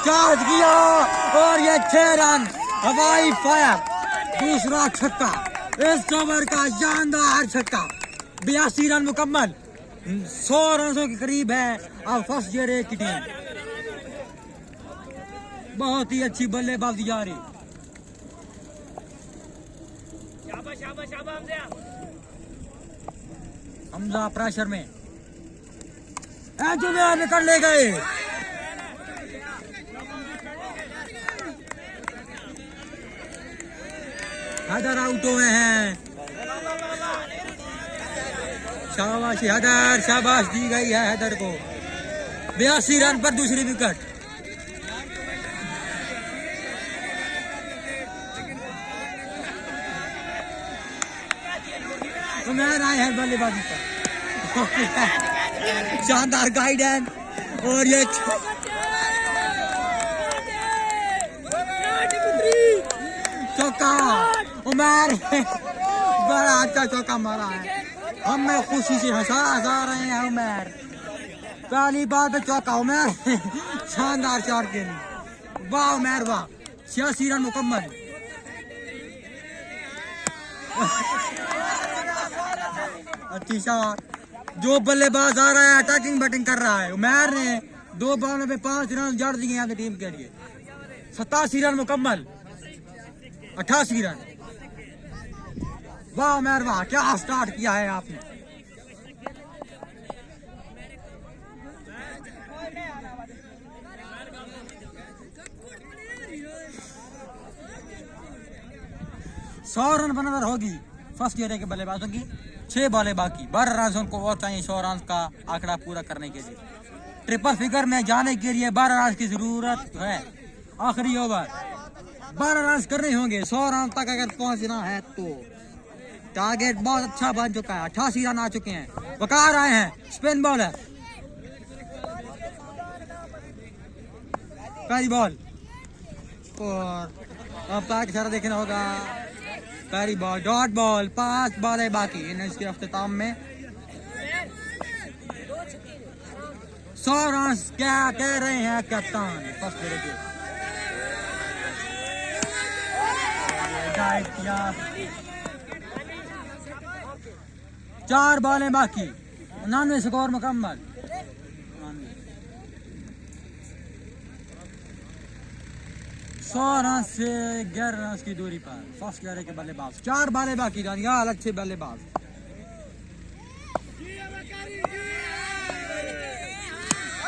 Catch किया और ये 6 रन हवाई फायर, दूसरा छक्का इस ओवर का शानदार छक्का। 82 रन मुकम्मल, 100 रनों के करीब है अब फर्स्ट ईयर की टीम। बहुत ही अच्छी बल्लेबाजी जारी। हमजा प्रेशर में निकल ले गए। हैदर आउट हुए हैं। शाबाश हैदर, शाबाश दी गई है हैदर को। 82 रन पर दूसरी विकेट। उमर आए हैं बल्लेबाजी पर। शानदार गाइडेंस और ये चौका। उमर बड़ा अच्छा चौका मारा है। हमें खुशी से हंसा रहे हैं उमर। पहली बार पे चौका उमर। शानदार शॉट के लिए, वाह उमर वाह। 86 रन मुकम्मल। अच्छी शॉट। जो बल्लेबाज आ रहा है अटैकिंग बैटिंग कर रहा है। उमर ने 2 बॉलों पे 5 रन जड़ दिए हैं टीम के लिए। 87 रन मुकम्मल, 88 रन। वाह उमर वाह, क्या स्टार्ट किया है आपने। सौ रन बनाना होगी फर्स्ट ईयर के बल्लेबाजों की। 6 बॉलें बाकी, 12 रन उनको और चाहिए 100 रन का आंकड़ा पूरा करने के लिए। ट्रिपल फिगर में जाने के लिए 12 रन की जरूरत है। आखिरी ओवर 12 रन करने होंगे 100 रन तक अगर पहुंचना है तो। टारगेट बहुत अच्छा बन चुका है। 88 रन आ चुके हैं। वकार आए हैं स्पिन बॉलर। पहली बॉल और अब तक इशारा देखना होगा। पहली बॉल डॉट बॉल। 5 बॉलें बाकी इसके अख्ताम में। 100 रन क्या कह रहे हैं कप्तान फर्स्ट ईयर के। किया 4 बॉलें बाकी, 99 स्कोर मुकम्मल। 100 रन से 11 रन की दूरी पर फर्स्ट ईयर के बल्लेबाज। 4 बॉलें बाकी। दानियाल अच्छे बल्लेबाज।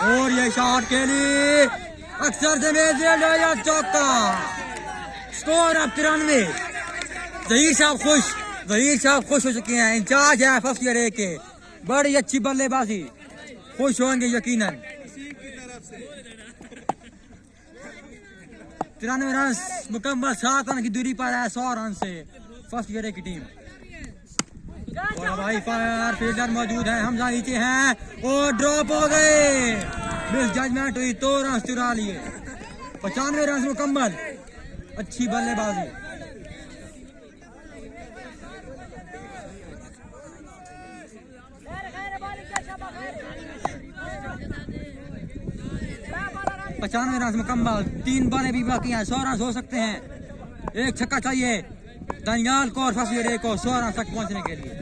और ये शॉट के लिए अक्सर या चौका। स्कोर अब 93। जहीर साहब खुश हो चुके हैं। इंचार्ज है फर्स्ट ईयर के। बड़ी अच्छी बल्लेबाजी, खुश होंगे यकीनन। 93 रन मुकम्मल, 7 रन की दूरी पर है 100 रन से फर्स्ट ईयर की टीम। और भाई फायर फील्डर मौजूद है। हमजा नीचे हैं और ड्रॉप हो गए। मिस जजमेंट हुई, 2 रन चुरा लिए। 95 रन मुकम्मल, अच्छी बल्लेबाजी। पचानवे रन मुकम्मल, 3 बॉलें भी बाकी हैं। 100 रन हो सकते हैं। एक छक्का चाहिए दानियाल को और फर्स्ट ईयर को 100 रन तक पहुंचने के लिए।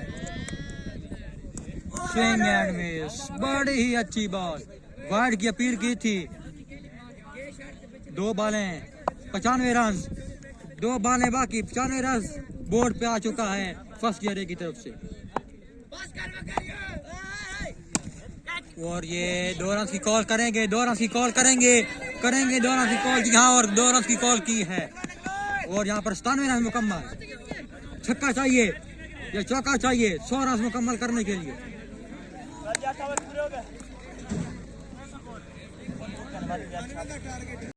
स्विंग एंड मिस, बड़ी ही अच्छी बॉल। वाइड की अपील की थी। 2 बॉलें 95 रन, 2 बॉलें बाकी। 95 रन बोर्ड पे आ चुका है फर्स्ट ईयर की तरफ से। और ये 2 रन की कॉल करेंगे। 2 रन की कॉल करेंगे 2 रन की कॉल जी हाँ, और 2 रन की कॉल की है। और यहाँ पर 97 रन मुकम्मल। छक्का चाहिए या चौका चाहिए 100 रन मुकम्मल करने के लिए।